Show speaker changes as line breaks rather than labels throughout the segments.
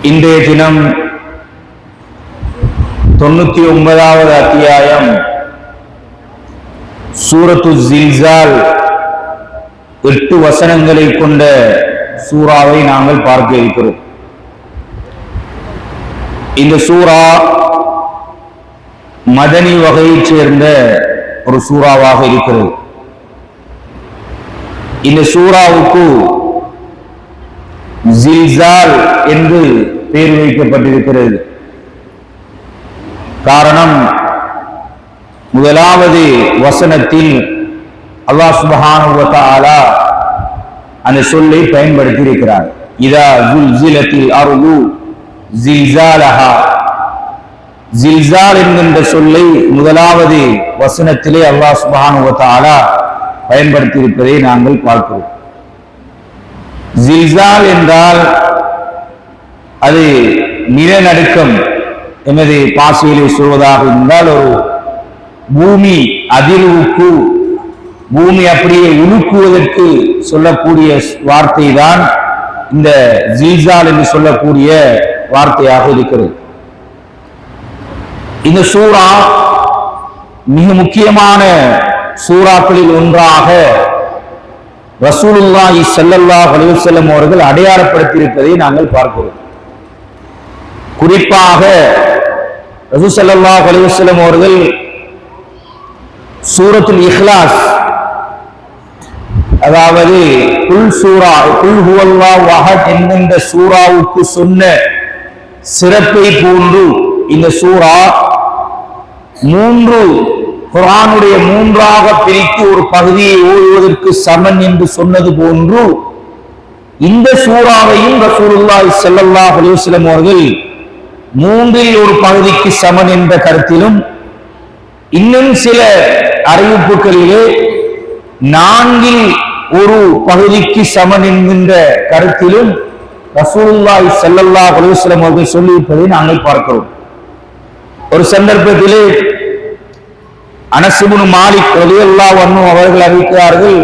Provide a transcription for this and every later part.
இன்றைய தினம் 99வது அத்தியாயம் சூரத்து ஜில்சால் 8 வசனங்களை கொண்ட சூறாவை நாங்கள் பார்க்க இருக்கிறோம். இந்த சூரா மதனி வகையைச் சேர்ந்த ஒரு சூறாவாக இருக்கிறது. இந்த சூறாவுக்கு ஜில்சால் என்று பெயர் வைக்கப்பட்டிருக்கிறது. காரணம், முதலாவது வசனத்தில் அல்லாஹ் சுப்ஹானஹு வ தஆலா அந்த சொல்லை பயன்படுத்தி இருக்கிறார். இதா ஜுல்சிலத்தில் அர்து ஜில்சாலஹா. ஜில்சால் என்கின்ற சொல்லை முதலாவது வசனத்திலே அல்லாஹ் சுப்ஹானஹு வ தஆலா பயன்படுத்தி இருப்பதை நாங்கள் பார்க்கிறோம். ஜில்சால் என்றால் அது நிலநடுக்கம் எமது பாசையிலே சொல்வதாக இருந்தால் ஒரு பூமி அதிர்வுக்கு, பூமி அப்படியே உலுக்குவதற்கு சொல்லக்கூடிய வார்த்தை தான் இந்த ஜில்சால் என்று சொல்லக்கூடிய வார்த்தையாக இருக்கிறது. இந்த சூரா மிக முக்கியமான சூறாக்களில் ஒன்றாக ரசூலுல்லாஹி ஸல்லல்லாஹு அலைஹி வஸல்லம் அவர்கள் அடையாளப்படுத்தி இருப்பதை நாங்கள் பார்க்கிறோம். குறிப்பாக ரசூல் ஸல்லல்லாஹு அலைஹி வஸல்லம் அவர்கள் சூரத்துல் இக்லாஸ், அதாவது குல் சூரா குல் ஹுவல்லாஹு அஹத் என்கின்ற சூராவுக்கு சொன்ன சிறப்பை போன்று இந்த சூரா குர்ஆனுடைய மூன்றாக பிரித்து ஒரு பகுதியை ஓதுவதற்கு சமன் என்று சொன்னது போன்று இந்த சூறாவையும் ரசூலுல்லாஹி ஸல்லல்லாஹு அலைஹி வஸல்லம் அவர்கள் மூன்றில் ஒரு பகுதிக்கு சமன் என்ற கருத்திலும், இன்னும் சில அறிவிப்புகளிலே நான்கில் ஒரு பகுதிக்கு சமன் என்கின்ற கருத்திலும் ரசூலுல்லாஹி ஸல்லல்லாஹு அலைஹி வஸல்லம் அவர்கள் சொல்லியிருப்பதை நாங்கள் பார்க்கிறோம். ஒரு சந்தர்ப்பத்திலே அனஸ் இப்னு மாலிக் ரலியல்லாஹு அன்ஹு அவர்கள் அறிவிக்கிறார்கள்,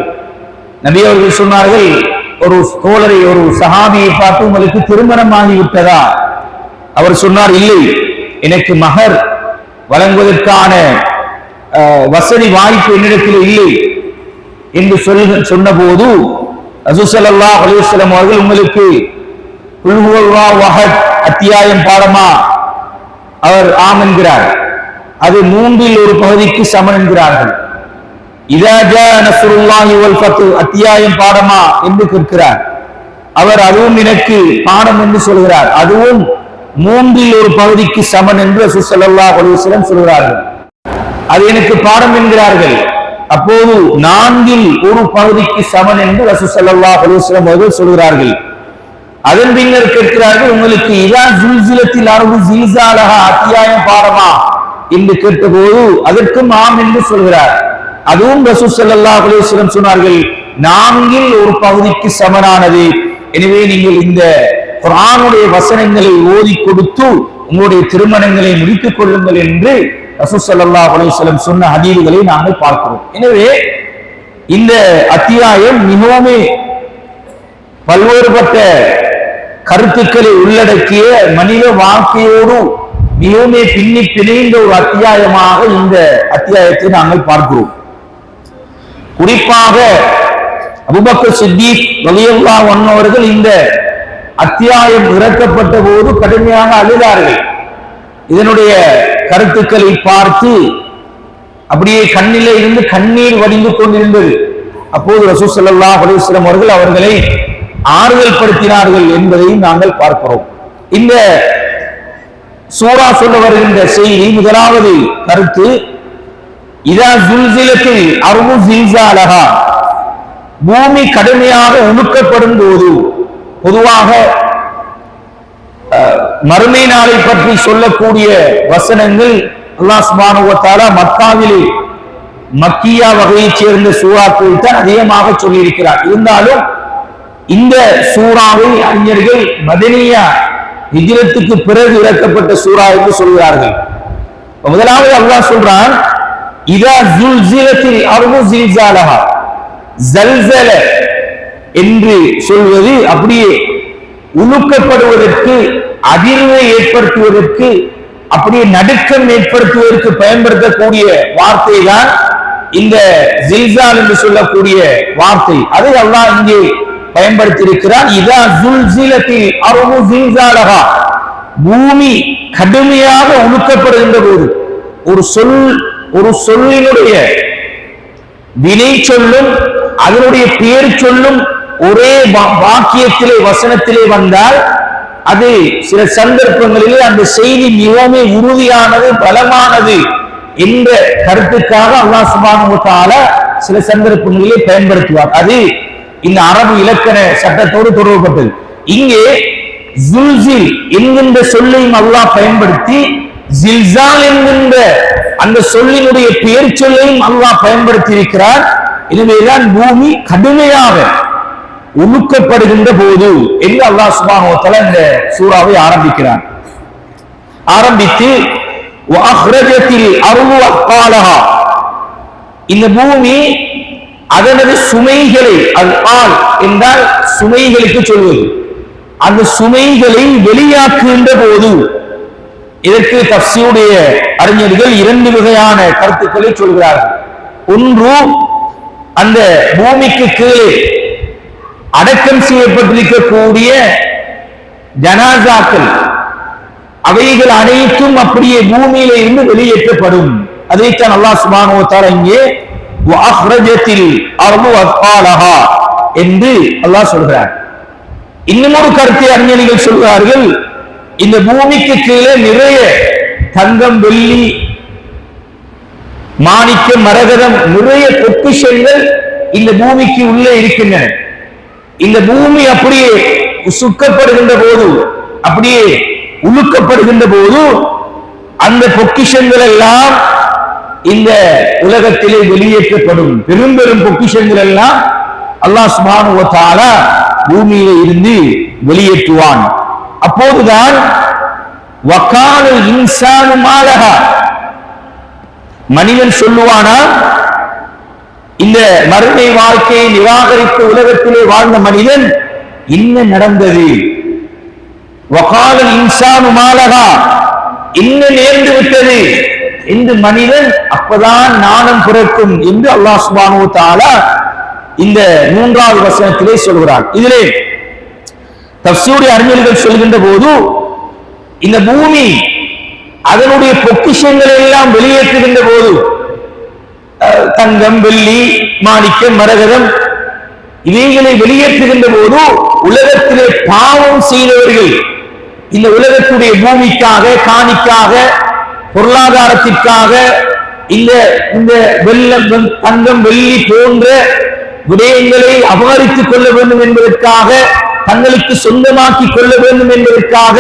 நபி அவர்கள் சொன்னார்கள், ஒரு தோழரை, ஒரு சஹாபியை பார்த்து, உங்களுக்கு திருமணம் ஆகிவிட்டதா? அவர் சொன்னார், இல்லை, எனக்கு மகர் வழங்குவதற்கான வசதி வாய்ப்பு என்னிடத்தில் இல்லை என்று சொன்னபோது ரசூல் ஸல்லல்லாஹு அலைஹி வஸல்லம் அவர்கள், உங்களுக்கு குல் ஹுவல்லாஹு அஹத் அத்தியாயம் பாடமா? அவர் ஆம் என்கிறார். அது மூன்றில் ஒரு பகுதிக்கு சமன் என்கிறார்கள். இதா ஜா நஸ்ருல்லாஹி வல் ஃபத் அத்தியாயம் பாடமா என்று கேட்கிறார். அவர் அதுவும் எனக்கு பாடம் என்று சொல்கிறார். அதுவும் மூன்றில் ஒரு பகுதிக்கு சமன் என்று ரசூல் ஸல்லல்லாஹு அலைஹி வஸல்லம் சொல்கிறார்கள். அது எனக்கு பாடம் என்கிறார்கள். அப்போது நான்கில் ஒரு பகுதிக்கு சமன் என்று ரசூல் ஸல்லல்லாஹு அலைஹி வஸல்லம் அவர்கள் சொல்கிறார்கள். அதன் பின்னர் கேட்கிறார்கள், உங்களுக்கு இதா ஜுல்சிலத்தில் அர்து ஜில்சாலஹா அத்தியாயம் பாடமா என்று கேட்டபோது அதற்கும் ஆம் என்று சொல்கிறார். அதுவும் ரசூல் ஸல்லல்லாஹு அலைஹி வஸல்லம் சொன்னார்கள், நான்கில் ஒரு பகுதிக்கு சமனானது. எனவே நீங்கள் இந்த குர்ஆனுடைய வசனங்களை ஓதி கொடுத்து உங்களுடைய திருமணங்களை முடித்துக் கொள்ளுங்கள் என்று ரசூல் ஸல்லல்லாஹு அலைஹி வஸல்லம் சொன்ன ஹதீஸ்களை நாங்கள் பார்க்கிறோம். எனவே இந்த அத்தியாயம் மிகவும் பல்வேறுபட்ட கருத்துக்களை உள்ளடக்கிய மனித வாழ்க்கையோடு மிகவும் பின்னி பிணைந்த ஒரு அத்தியாயமாக இந்த அத்தியாயத்தை நாங்கள் பார்க்கிறோம். குறிப்பாக அபூபக்கர் சித்தீக் ரலியல்லாஹு அன்ஹு அவர்கள் இந்த அத்தியாயம் இறக்கப்பட்ட போது கடுமையாக அழுதார்கள். இதனுடைய கருத்துக்களை பார்த்து அப்படியே கண்ணிலே இருந்து கண்ணீர் வடிந்து கொண்டிருந்தது. அப்போது ரசூல் ஸல்லல்லாஹு அலைஹி வஸல்லம் அவர்கள் அவர்களை ஆறுதல் படுத்தினார்கள் என்பதையும் நாங்கள் பார்க்கிறோம். இந்த சூரா சொல்ல வருகின்ற செய்தி, முதலாவது கருத்து, இதா ஜுல்சிலத்தில் அர்து ஜில்சாலஹா, பூமி கடுமையாக உலுக்கப்படும் போது, பொதுவாக மறுமை நாளை பற்றி சொல்லக்கூடிய வசனங்கள் அல்லாஹ் சுப்ஹானஹு வ தஆலா மக்காவிலே மக்கியா வகையைச் சேர்ந்த சூறாக்கள் தான் அதிகமாக சொல்லியிருக்கிறார். இருந்தாலும் இந்த சூறாவை அறிஞர்கள் மதனியா ஹிஜ்ரத்துக்கு பிறகு இறக்கப்பட்ட சூரா என்று சொல்கிறார்கள். முதலாவது அல்லாஹ் சொல்றான், இதா ஜுல்சிலத்தில் அர்து ஜில்சாலஹா. ஜல்சல என்று சொல்வது அப்படியே உழுக்கப்படுவதற்கு, அதிர்வை ஏற்படுத்துவதற்கு, அப்படியே நடுக்கம் ஏற்படுத்துவதற்கு பயன்படுத்தக்கூடிய வார்த்தை தான் இந்த ஜில்சால் என்று சொல்லக்கூடிய வார்த்தை. அதை அல்லாஹ் இங்கே பயன்படுத்தி இருக்கிறார். இதா ஜுல்சிலத்தில் அர்து ஜில்சாலஹா, பூமி கடுமையாக உழுக்கப்படுகின்ற போது, ஒரு சொல்லினுடைய வினை சொல்லும் அதனுடைய பெயர் சொல்லும் ஒரே வாக்கியத்திலே வசனத்திலே வந்தால் அது சில சந்தர்ப்பங்களிலே அந்த செய்தி மிகவும் உறுதியானது, பலமானது என்ற கருத்துக்காக அல்லாஹ் சுப்ஹானஹு வ தஆலா சில சந்தர்ப்பங்களிலே பயன்படுத்துவார். அது இந்த அரபு இலக்கண சட்டத்தோடு தொடர்புபட்டது. இங்கே ஜுல்சில் என்கின்ற சொல்லையும் அல்லாஹ் பயன்படுத்தி ஜில்சால் என்கின்ற அந்த சொல்லினுடைய பெயர் சொல்லையும் அல்லாஹ் பயன்படுத்தி இருக்கிறார். எனவேதான் பூமி கடுமையாக உழுக்கப்படுகின்ற போது என்று அல்லாஹ் சுப்ஹானஹு வ தஆலா இந்த சூராவை ஆரம்பிக்கிறார். ஆரம்பித்து வஅஹ்ரஜத்தில் அர்து அத்காலஹா, இந்த பூமி அதனது சுமைகளை, அல் என்றால் சுமைகளுக்கு சொல்வது, அந்த சுமைகளை வெளியாக்குகின்ற போது, இதற்கு தஃசீருடைய அறிஞர்கள் இரண்டு வகையான கருத்துக்களை சொல்கிறார்கள். ஒன்று, அந்த பூமிக்கு கீழே அடக்கம் செய்யப்பட்டிருக்கக்கூடிய ஜனாசாக்கள், அவைகள் அனைத்தும் அப்படியே பூமியில இருந்து வெளியேற்றப்படும். அதைத்தான் அல்லாஹ் சுப்ஹானஹு வ தஆலா இங்கே வஅஹ்ரஜத்தில் அர்து அத்காலஹா என்று அல்லாஹ் சொல்கிறார். இன்னும் ஒரு கருத்தை அறிஞர்கள் சொல்கிறார்கள், இந்த பூமிக்கு கீழே நிறைய தங்கம், வெள்ளி, மாணிக்கம், மரகதம், நிறைய பொக்கிஷங்கள் இந்த பூமிக்கு உள்ளே இருக்கின்றன. இந்த பூமி அப்படியே சுக்கப்படுகின்ற போது, அப்படியே உழுக்கப்படுகின்ற போது, அந்த பொக்கிஷங்கள் எல்லாம் இந்த உலகத்திலே வெளியேற்றப்படும். பெரும் பெரும் பொக்கிஷங்கள் எல்லாம் அல்லாஹ் சுப்ஹானஹு வ தஆலா பூமியிலே இருந்து வெளியேற்றுவான். அப்போதுதான் வகான இன்சானு மாலஹா, மனிதன் சொல்லுவானா, இந்த மறுமை வாழ்க்கையை நிராகரித்து உலகத்திலே வாழ்ந்த மனிதன் என்ன நடந்தது, வகான இன்சானு மாலஹா, என்ன நேர்ந்து விட்டது என்று மனிதன் அப்பதான் நாணம் பிறக்கும் என்று அல்லாஹ் சுப்ஹானஹு வ தஆலா இந்த மூன்றாவது வசனத்திலே சொல்கிறார். இதிலே தஃசீருடைய அறிஞர்கள் சொல்கின்ற போது, இந்த பூமி அதனுடைய பொக்கிஷங்களை எல்லாம் வெளியேற்றுகின்ற போது, தங்கம், வெள்ளி, மாணிக்கம், மரகதம், இவைகளை வெளியேற்றுகின்ற போது உலகத்திலே பாவம் செய்தவர்கள், இந்த உலகத்துடைய பூமிக்காக, காணிக்காக, பொருளாதாரத்திற்காக, இந்த வெள்ளம், தங்கம், வெள்ளி போன்ற விடயங்களை அபகரித்துக் கொள்ள வேண்டும் என்பதற்காக, தங்களுக்கு சொந்தமாக்கி கொள்ள வேண்டும் என்பதற்காக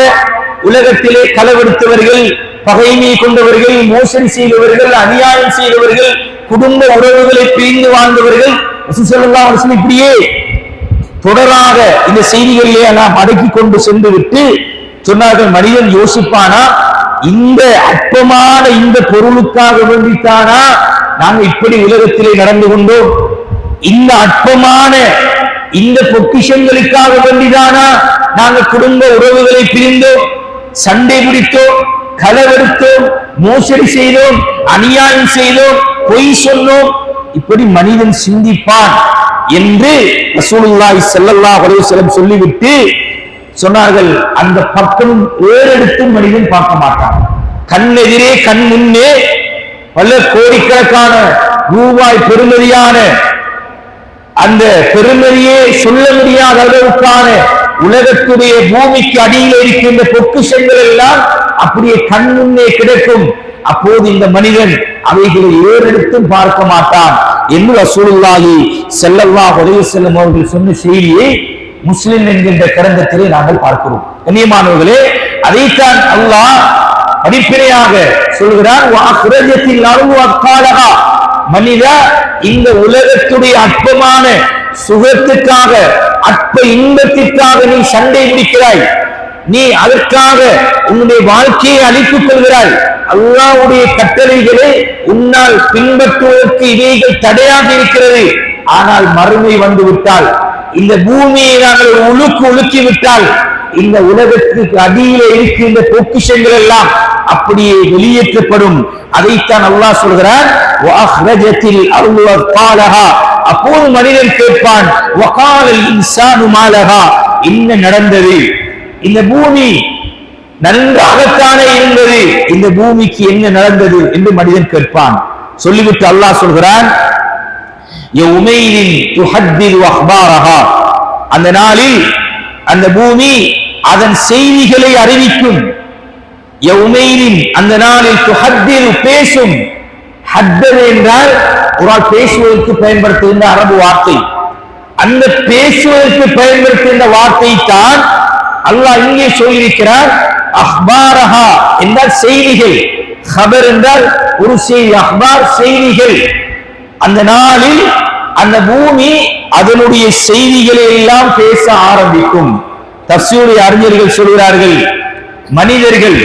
உலகத்திலே களவெடுத்தவர்கள், பகைமை கொண்டவர்கள், மோசடி செய்தவர்கள், அநியாயம் செய்தவர்கள், குடும்ப உறவுகளை பிரிந்து வாழ்ந்தவர்கள், ஸல்லல்லாஹு அலைஹி வஸல்லம் இப்படியே தொடராக இந்த செய்திகளிலே நாம் அடக்கி கொண்டு சென்று விட்டு சொன்னார்கள், மனிதன் யோசிப்பானா, இந்த அற்பமான இந்த பொருளுக்காக வேண்டித்தானா நாங்க இப்படி உலகத்திலே நடந்து கொண்டோம், இந்த அற்பமான இந்த பொக்கிஷங்களுக்காக வேண்டிதானா நாங்க குடும்ப உறவுகளை பிரிந்தோம், சண்டை பிடித்தோம், களவெடுத்தோம், மோசடி செய்தோம், அநியாயம் செய்தோம், பொய் சொன்னோம், இப்படி மனிதன் சிந்திப்பான் என்று ரசூலுல்லாஹி ஸல்லல்லாஹு அலைஹி வஸல்லம் சொல்லிவிட்டு சொன்னார்கள், அந்த பக்கம் ஏறெடுத்தும் மனிதன் பார்க்க மாட்டான். கண்ணெதிரே, கண் முன்னே பல கோடிக்கணக்கான ரூபாய் பெறுமதியான, அந்த பெருமதியே சொல்ல முடியாத அளவுக்கான உலகத்துடைய பூமிக்கு அடியில் இருக்கின்ற பொக்கிஷங்கள் எல்லாம் அப்படியே கண் முன்னே கிடைக்கும். அப்போது இந்த மனிதன் அவைகளை ஏறெடுத்தும் பார்க்க மாட்டான் என்று ரசூலுல்லாஹி ஸல்லல்லாஹு அலைஹி வஸல்லம் அவர்கள் சொன்ன செய்தியை முஸ்லிம் என்கின்ற கிரந்தத்திலே நாங்கள் பார்க்கிறோம். கண்ணியமானவர்களே, அதைத்தான் அல்லாஹ் அடிப்படையாக சொல்கிறான், வஅக்ரஜத்தில் அர்து அத்காலஹா, மனிதா, இந்த உலகத்துடைய அற்பமான சுகத்துக்காக, அற்ப இன்பத்திற்காக நீ சண்டை பிடிக்கிறாய், நீ அதற்காக உன்னுடைய வாழ்க்கையை அழித்துக் கொள்கிறாய். அல்லாஹ்வுடைய கட்டளைகளை உன்னால் பின்பற்றுவதற்கு இவைகள் தடையாக இருக்கிறது. ஆனால் மறுமை வந்து விட்டால், இந்த பூமியை நாங்கள் உழுக்கி விட்டால், இந்த உலகத்துக்கு அடியிலே இருக்கின்ற பொக்கிஷங்கள் எல்லாம் அப்படியே வெளியேற்றப்படும். அதைத்தான் அல்லாஹ் சொல்கிறான், வஅஹ்ரஜத்தில் அர்து அத்காலஹா. அப்போது மனிதன் கேட்பான், வகாலல் இன்சானு மாலஹா, என்ன நடந்தது? இந்த பூமி நன்றாகத்தானே இருந்தது, இந்த பூமிக்கு என்ன நடந்தது என்று மனிதன் கேட்பான். சொல்லிவிட்டு அல்லாஹ் சொல்கிறான், யௌமைதின் துஹத்திது அஹ்பாரஹா. அந்த நாளில் அந்த பூமி அதன் செய்திகளை அறிவிக்கும். யௌமைதின், அந்த நாளில் துஹத்திது, பேசும். ஹத்தது என்றால் ஒரு ஆள் பேசுவதற்கு பயன்படுத்துகின்ற அரபு வார்த்தை. அந்த பேசுவதற்கு பயன்படுத்துகின்ற வார்த்தை தான் அல்லாஹ் இங்கே சொல்லியிருக்கிறார். அஹ்பாரஹா என்றால் செய்திகள், ஹபர் என்றால் ஒரு செய்தி, அஹ்பார் செய்திகள். அந்த நாளில் அந்த பூமி அதனுடைய செய்திகளை எல்லாம் பேச ஆரம்பிக்கும். தஃசீருடைய அறிஞர்கள் சொல்கிறார்கள், மனிதர்கள்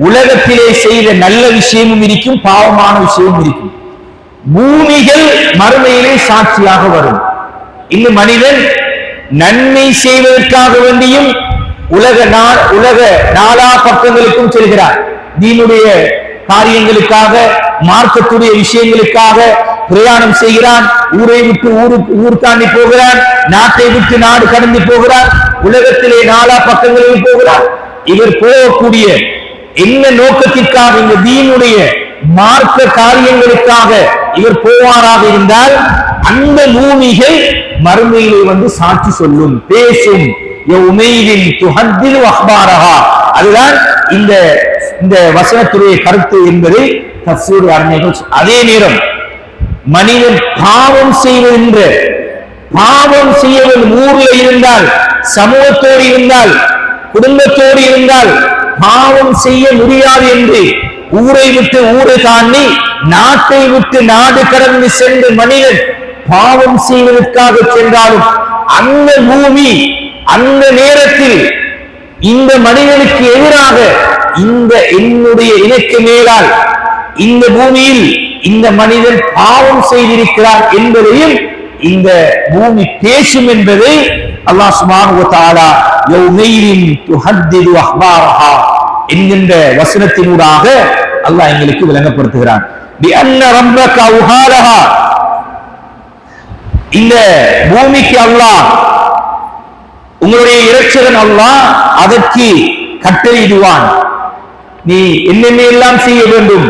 உலகத்திலே செய்த நல்ல விஷயமும் இருக்கும், பாவமான விஷயமும் இருக்கும். பூமிகள் மறுமையிலே சாட்சியாக வரும். இந்த மனிதன் நன்மை செய்வதற்காக வேண்டியும் உலக நாலா பக்கங்களுக்கும் செல்கிறார். தீனுடைய காரியங்களுக்காக, மார்க்கத்துடைய விஷயங்களுக்காக பிரயாணம் செய்கிறான். ஊரை விட்டு ஊர் தாண்டி போகிறான், நாட்டை விட்டு நாடு கடந்து போகிறான், உலகத்திலே நாலா பக்கங்களில் போகிறான். இவர் போகக்கூடிய என்ன நோக்கத்திற்காக, இந்த தீனுடைய மார்க்க காரியங்களுக்காக இவர் போவாராக இருந்தால் அந்த பூமிகள் மறுமையிலே வந்து சாட்சி சொல்லும், பேசும். யௌமைதின் துஹத்திது அஹ்பாரஹா. அதுதான் இந்த வசனத்துடைய கருத்து என்பதை தஃசீர் அறிஞர்கள். அதே நேரம் மனிதன் பாவம் செய்வதென்ற, பாவம் செய்யவன் ஊர்ல இருந்தால், சமூகத்தோடு இருந்தால், குடும்பத்தோடு இருந்தால் பாவம் செய்ய முடியாது என்று ஊரை விட்டு ஊரை தாண்டி, நாட்டை விட்டு நாடு கடந்து சென்று மனிதன் பாவம் செய்வதற்காக சென்றாலும் அந்த பூமி அந்த நேரத்தில் இந்த மனிதனுக்கு எதிராக இந்த என்னுடைய இனக்கு மேலால் இந்த பூமியில் இந்த மனிதன் பாவம் செய்திருக்கிறார் என்பதையும் இந்த பூமி பேசும் என்பதை அல்லாஹ் சுப்ஹானஹு வ தஆலா யௌமைதின் துஹத்திது அஹ்பாரஹா என்கின்ற வசனத்தினூடாக அல்லாஹ் எங்களுக்கு விளங்கப்படுத்துகிறான். பிஅன்ன ரப்பக அவ்ஹாலஹா, இந்த பூமிக்கு அல்லாஹ், உங்களுடைய இரட்சகன் அல்லாஹ் அதற்கு கட்டளையிடுவான். நீ என்னென்ன எல்லாம் செய்ய வேண்டும்.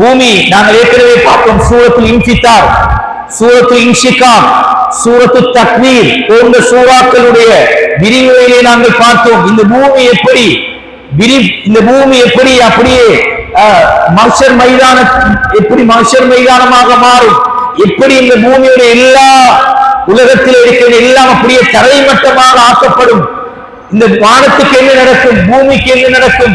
பூமி நாங்கள் ஏற்கனவே பார்த்தோம், சூரத்துல் இன்ஃபித்தார், சூரத்துல் இன்ஷிகாக், சூரத்துல் தக்வீர் போன்ற சூறாக்களுடைய விரிவுரையிலே நாங்கள் பார்த்தோம். இந்த பூமி எப்படி அப்படியே மஹ்ஷர் மைதானமாக மாறும், எப்படி இந்த பூமியுடைய எல்லா உலகத்தில் இருக்கிற எல்லாம் அப்படியே தரைமட்டமாக ஆக்கப்படும். இந்த வானத்துக்கு என்ன நடக்கும், பூமிக்கு என்ன நடக்கும்,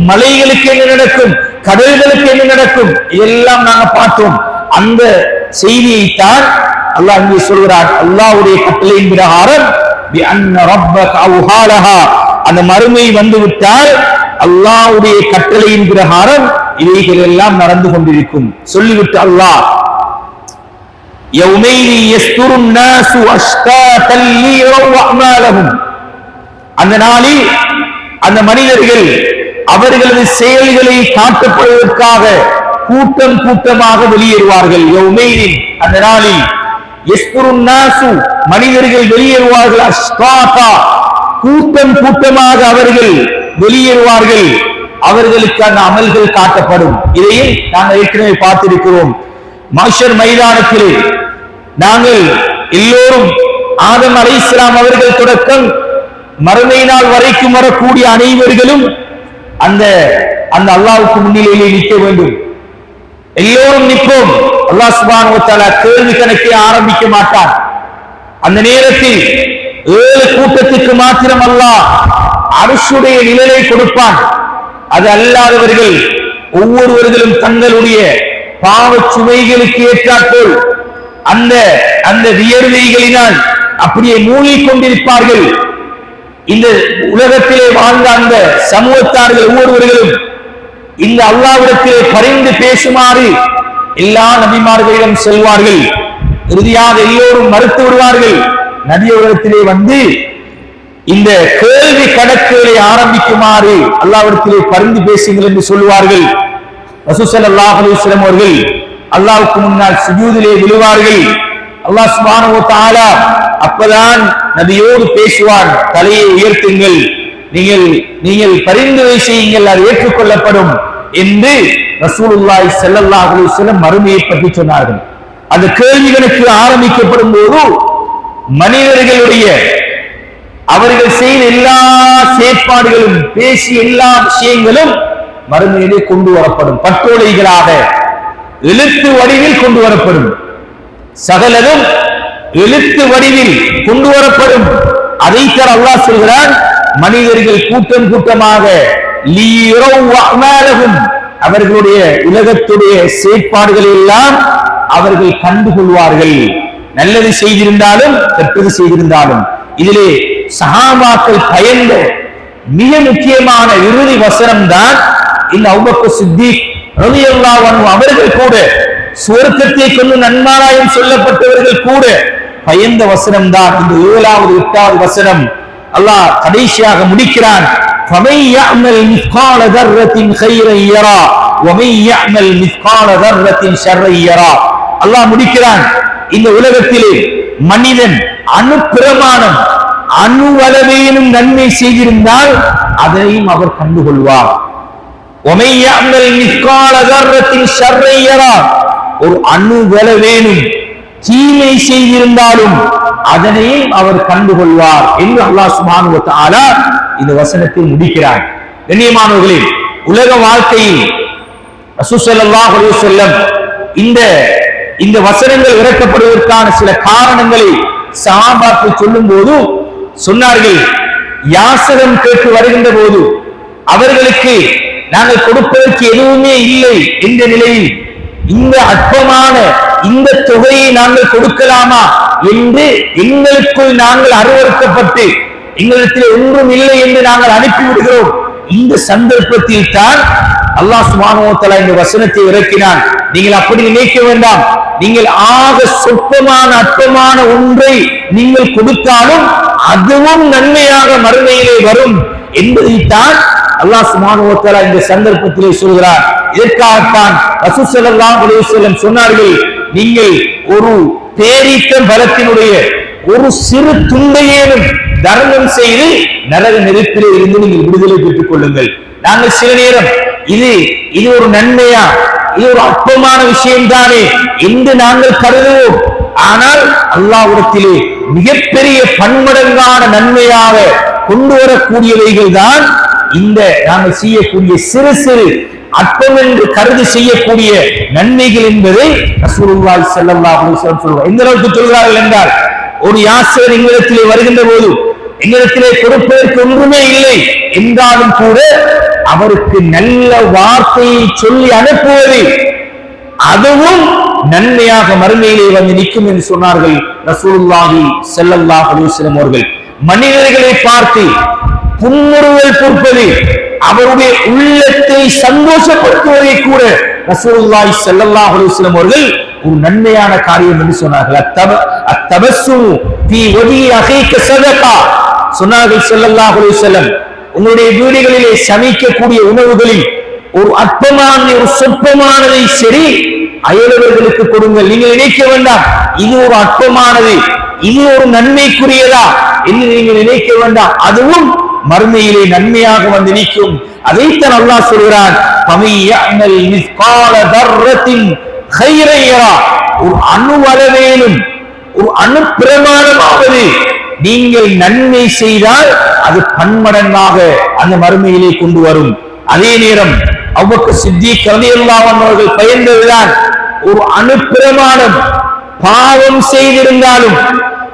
மலைகளுக்கு என்ன நடக்கும், கடல்களுக்கு என்ன நடக்கும், இதெல்லாம் நாங்கள் பார்த்தோம். அந்த செய்தியைத்தான் அல்லாஹ் இங்கே சொல்கிறார். அல்லாஹ்வுடைய கட்டளையின் பிரகாரம் அந்த மறுமை வந்துவிட்டால் அல்லாஹ்வுடைய கட்டளையின் பிரகாரம் இவைகள் எல்லாம் நடந்து கொண்டிருக்கும். சொல்லிவிட்டு அல்லாஹ் யௌமைதி யஸ்துருன் நாசு அஷ்காதல் லியரவு அமாலஹும், அந்த நாளில் அந்த மனிதர்கள் அவர்களது செயல்களை காட்டப்படுவதற்காக கூட்டம் கூட்டமாக வெளியேறுவார்கள். யௌமைதின், அந்த நாளில் யஸ்துருன் நாசு, மனிதர்கள் வெளியேறுவார்கள். அஷ்காதா, கூட்டம் கூட்டமாக அவர்கள் வெளியேறுவார்கள். அவர்களுக்கு அந்த அமல்கள் காட்டப்படும். இதையும் நாங்கள் ஏற்கனவே பார்த்திருக்கிறோம். மஹ்ஷர் மைதானத்திலே நாங்கள் எல்லோரும் ஆதம் அலைஹிஸ்ஸலாம் அவர்கள் தொடக்கம் மறுமை நாள் வரைக்கும் வரக்கூடிய அனைவர்களும் அந்த அல்லாஹ்வுக்கு முன்னிலையிலே நிற்க வேண்டும். எல்லோரும் நிற்போம். அல்லாஹ் சுப்ஹானஹு வ தஆலா கேள்வி கணக்கை ஆரம்பிக்க மாட்டான். அந்த நேரத்தில் 7 கூட்டத்துக்கு மாத்திரம் அல்லாஹ் அர்ஷுடைய நிழலை கொடுப்பான். அது அல்லாதவர்கள் ஒவ்வொருவர்களும் தங்களுடைய பாவ சுமைகளுக்கு ஏற்றாற்போல் அந்த வியர்வைகளினால் அப்படியே மூழ்கிக் கொண்டிருப்பார்கள். இந்த உலகத்திலே வாழ்ந்த அந்த சமூகத்தார்கள் ஒவ்வொருவர்களும் இந்த அல்லாஹ்விடத்திலே பரிந்து பேசுமாறு எல்லா நபிமார்களிடம் செல்வார்கள். இறுதியாக எல்லோரும் மறுத்து விடுவார்கள். நபி அவர்களிடத்திலே வந்து இந்த கேள்வி கணக்குகளை ஆரம்பிக்குமாறு அல்லாஹ்விடத்திலே பரிந்து பேசுங்கள் என்று சொல்வார்கள். ரசூல் ஸல்லல்லாஹு அலைஹி வஸல்லம் அவர்கள் அல்லாஹ்வுக்கு முன்னால் சுஜூதிலே விழுவார்கள். அல்லாஹ் சுப்ஹானஹு வ தஆலா அப்பதான் நபியோடு பேசுவான், தலையை உயர்த்துங்கள், நீங்கள் பரிந்துரை செய்யுங்கள், அது ஏற்றுக்கொள்ளப்படும் என்று ரசூலுல்லாஹி ஸல்லல்லாஹு அலைஹி வஸல்லம் மறுமையை பற்றி சொன்னார்கள். அந்த கேள்வி கணக்கு ஆரம்பிக்கப்படும் போது மனிதர்களுடைய அவர்கள் செய்த எல்லா செயற்பாடுகளும் பேசிய எல்லா விஷயங்களும் மறுமையிலே கொண்டு வரப்படும், பட்டோலைகளாக எழுத்து வடிவில் கொண்டு வரப்படும். சகலதும் எழுத்து வடிவில் கொண்டு வரப்படும். அதைத்தான் அல்லாஹ் சொல்கிறான், மனிதர்கள் கூட்டம் கூட்டமாக அவர்களுடைய உலகத்துடைய செயற்பாடுகள் எல்லாம் அவர்கள் கண்டுகொள்வார்கள். நல்லது செய்திருந்தாலும் கெட்டது செய்திருந்தாலும். இதிலே சஹாபாக்கள் பயந்த மிக முக்கியமான இறுதி வசனம் தான் இந்த அபூபக்கர் சித்திக் ரலியல்லாஹு அன்ஹு அவர்கள் கூட, சுவர்க்கத்தை கொண்டு நன்மாராயம் சொல்லப்பட்டவர்கள் கூட பயந்த வசனம் தான் இந்த 7வது 8வது வசனம். அல்லாஹ் கடைசியாக முடிக்கிறான், فَمَن يَعْمَلْ مِثْقَالَ ذَرَّةٍ خَيْرًا يَرَهُ وَمَن يَعْمَلْ مِثْقَالَ ذَرَّةٍ شَرًّا يَرَهُ. அல்லாஹ் முடிக்கிறான், இந்த உலகத்திலே மனிதன் அணுப்பிரமாணம் அணுவளவேனும் நன்மை செய்திருந்தால் அதனையும் அவர் கண்டுகொள்வார். وَمَن يَعْمَلْ مِثْقَالَ ذَرَّةٍ شَرًّا يَرَهُ. ஒரு அணுவளவேனும் தீமை செய்திருந்தாலும் அதனையும் அவர் கண்டுகொள்வார் என்று அல்லாஹ் சுப்ஹானஹு வ தஆலா இந்த வசனத்தை முடிக்கிறார். கண்ணியமானவர்களே, உலக வாழ்க்கையில் ரசூல் ஸல்லல்லாஹு அலைஹி வஸல்லம் இந்த வசனங்கள் இறக்கப்படுவதற்கான சில காரணங்களை சஹாபாக்கள் சொல்லும் போது சொன்னார்கள், யாசகம் கேட்டு வருகின்ற போது அவர்களுக்கு நாங்கள் கொடுப்பதற்கு எதுவுமே இல்லை என்ற நிலையில் இந்த அற்பமான இந்த தொகையை நாங்கள் கொடுக்கலாமா என்று எங்களுக்குள் நாங்கள் அருவருக்கப்பட்டு எங்களிடத்தில் ஒன்றும் இல்லை என்று நாங்கள் அனுப்பிவிடுகிறோம். இந்த சந்தர்ப்பத்தில் தான் அல்லாஹ் சுப்ஹானஹு வ தஆலா இந்த வசனத்தை இறக்கினான். நீங்கள் அப்படி நினைக்க வேண்டாம், நீங்கள் ஆக சொற்பமான அற்பமான ஒன்றை நீங்கள் கொடுத்தாலும் அதுவும் நன்மையாக மறுமையிலே வரும் என்பதைத்தான் அல்லாஹ் சுப்ஹானஹு வ தஆலா இந்த சந்தர்ப்பத்திலே சொல்கிறார். இதற்காகத்தான் ரசூல் ஸல்லல்லாஹு அலைஹி வஸல்லம் சொன்னார்கள், நீங்கள் ஒரு பேரீச்சம் பழத்தினுடைய ஒரு சிறு துண்டையேனும் தர்மம் செய்து நரக நெருப்பிலே இருந்து நீங்கள் விடுதலை பெற்றுக் கொள்ளுங்கள். நாங்கள் சில நேரம் இது ஒரு நன்மையா, இது ஒரு அற்பமான விஷயம் தானே என்று நாங்கள் கருதுவோம். ஆனால் அல்லாஹ்விடத்திலே மிகப்பெரிய பன்மடங்கான நன்மையாக கொண்டு வரக்கூடியவைகள் தான் இந்த நாங்கள் செய்யக்கூடிய சிறு சிறு அற்பம் என்று கருதி செய்யக்கூடிய நன்மைகள் என்பதை ரசூலுல்லாஹி ஸல்லல்லாஹு அலைஹி வஸல்லம் சொல்வார். எந்த அளவுக்கு சொல்கிறார்கள் என்றால், ஒரு யாசகர் எங்களிடத்திலே வருகின்ற போது எங்களிடத்திலே கொடுப்பதற்கு ஒன்றுமே இல்லை என்றாலும் கூட அவருக்கு நல்ல வார்த்தையை சொல்லி அனுப்புவது அதுவும் நன்மையாக மறுமையிலே வந்து நிற்கும் என்று சொன்னார்கள் ரசூலுல்லாஹி ஸல்லல்லாஹு அலைஹி வஸல்லம் அவர்கள். மனிதர்களை பார்த்து புன்முறுவல் கொடுப்பது, அவருடைய உள்ளத்தை சந்தோஷப்படுத்துவதை கூட ரசூலுல்லாஹி ஸல்லல்லாஹு அலைஹி வஸல்லம் அவர்கள் ஒரு நன்மையான காரியம் என்று சொன்னார்கள். அத்தபஸ்ஸுமு ஃபீ வஜ்ஹி அகீக ஸதகா சொன்னார்கள் ஸல்லல்லாஹு அலைஹி வஸல்லம். உங்களுடைய வீடுகளிலே சமைக்கக்கூடிய உணவுகளில் ஒரு அற்பமான ஒரு சொற்பமானதை சரி அயலவர்களுக்கு கொடுங்கள். நீங்கள் நினைக்க வேண்டாம் இது ஒரு அற்பமானது, இது ஒரு நன்மைக்குரியதா என்று நீங்கள் நினைக்க வேண்டாம், அதுவும் மறுமையிலே நன்மையாக வந்து நிற்கும். அதைத்தான் அல்லாஹ் சொல்கிறான், ஃபமையஅமல் மிஸ்கால தர்ரத்தின் கைரன் யரா. ஒரு அணுவளவேனும் ஒரு அணு பிரமாணமாவது நீங்கள் நன்மை செய்தால் அது பன்மடங்காக அந்த மறுமையிலே கொண்டு வரும். அதே நேரம் அபூபக்கர் சித்திக் ரலியல்லாஹு அன்ஹு அவர்கள் பயந்ததுதான், ஒரு அணு பிரமாணம் பாவம் செய்திருந்தாலும்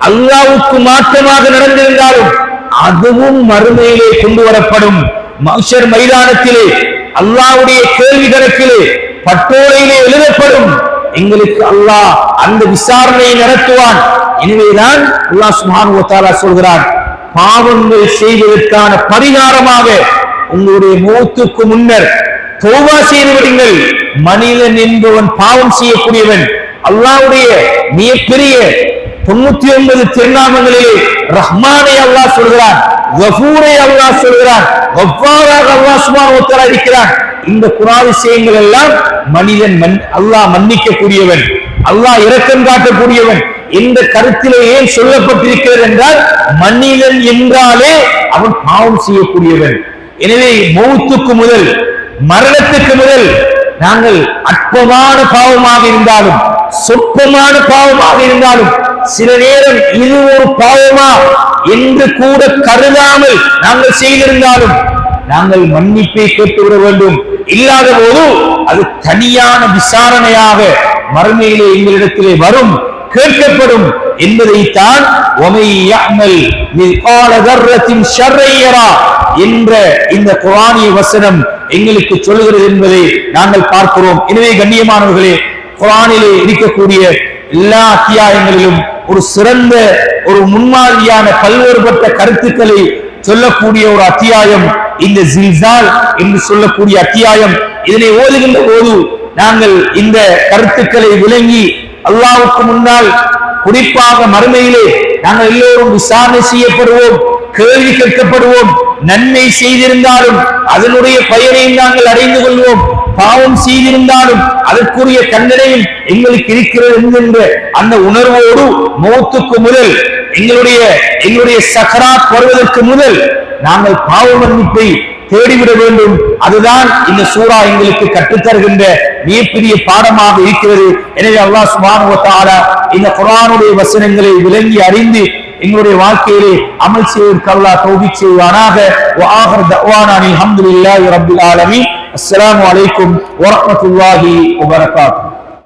அல்லாஹ்வுக்கு மாற்றமாக நடந்திருந்தாலும் அதுவும் மறுமையிலே கொண்டு வரப்படும். மஹ்ஷர் மைதானத்திலே அல்லாஹ்வுடைய கேள்வி கணக்கிலே பட்டோலையிலே எழுதப்படும். எங்களுக்கு அல்லாஹ் அந்த விசாரணையை நடத்துவான். எனவேதான் அல்லாஹ் சுப்ஹானஹு வ தஆலா சொல்கிறான், பாவங்கள் செய்வதற்கான பரிகாரமாக உங்களுடைய மௌத்துக்கு முன்னர் தௌபா செய்து விடுங்கள். மனிதன் என்பவன் பாவம் செய்யக்கூடியவன். அல்லாஹ்வுடைய மிகப்பெரிய 99 திருநாமங்களிலே ரஹ்மானை அல்லாஹ் சொல்கிறான். கஃபூரை அல்லாஹ் சொல்கிறான், கஃபாராக அல்லாஹ் சுப்ஹானஹு வ தஆலா இருக்கிறான். இந்த குணாதிசயங்கள் எல்லாம் மனிதன் அல்லாஹ் மன்னிக்க கூடியவன், அல்லாஹ் இரக்கம் காட்டக்கூடியவன் என்ற கருத்திலே ஏன் சொல்லப்பட்டிருக்கிறது என்றால், மனிதன் என்றாலே அவன் பாவம் செய்யக்கூடியவன். எனவே மௌத்துக்கு முதல், மரணத்துக்கு முதல் நாங்கள் அற்பமான பாவமாக இருந்தாலும், சொற்பமான பாவமாக இருந்தாலும், சில நேரம் இது ஒரு பாவமா என்று கூட கருதாமல் நாங்கள் செய்திருந்தாலும் நாங்கள் மன்னிப்பை கேட்டுவிட வேண்டும். இல்லாத போது அது தனியான விசாரணையாக மறுமையிலே எங்களிடத்திலே வரும், கேட்கப்படும் என்பதைத்தான் என்ற இந்த குர்ஆனிய வசனம் எங்களுக்கு சொல்லுகிறது என்பதை நாங்கள் பார்க்கிறோம். எனவே கண்ணியமானவர்களே, குர்ஆனிலே இருக்கக்கூடிய எல்லா அத்தியாயங்களிலும் ஒரு சிறந்த ஒரு முன்மாதிரியான பல்வேறுபட்ட கருத்துக்களை சொல்லக்கூடிய ஒரு அத்தியாயம் இந்த ஜில்சால் என்று சொல்லக்கூடிய அத்தியாயம். இதனை ஓதுகின்ற போது நாங்கள் இந்த கருத்துக்களை விளங்கி அல்லாஹ்வுக்கு முன்னால், குறிப்பாக மறுமையிலே நாங்கள் எல்லோரும் விசாரணை செய்யப்படுவோம், கேள்வி கேட்கப்படுவோம். நன்மை செய்திருந்தாலும் அதனுடைய பயனையும் நாங்கள் அடைந்து கொள்வோம், பாவம் செய்திருந்தாலும் அதற்குரிய தண்டனையும் எங்களுக்கு இருக்கிறது என்கின்ற அந்த உணர்வோடு மௌத்துக்கு முதல், எங்களுடைய சக்கராத் வருவதற்கு முதல் நாங்கள் பாவ மன்னிப்பை தேடிவிட வேண்டும். அதுதான் இந்த சூரா எங்களுக்கு கற்றுத்தருகின்ற மிகப்பெரிய பாடமாக இருக்கிறது. எனவே அல்லாஹ் சுப்ஹானஹு வ தஆலா இந்த குர்ஆனுடைய வசனங்களை விளங்கி அறிந்து எங்களுடைய வாழ்க்கையிலே அமல் செய்வதற்கு அல்லாஹ் தௌஃபீக் செய்வானாக. வ ஆகிர் தஅவானா அல்ஹம்துலில்லாஹி ரப்பில் ஆலமீன். அஸ்ஸலாமு அலைக்கும் வ ரஹ்மத்துல்லாஹி வ பரகாத்துஹு.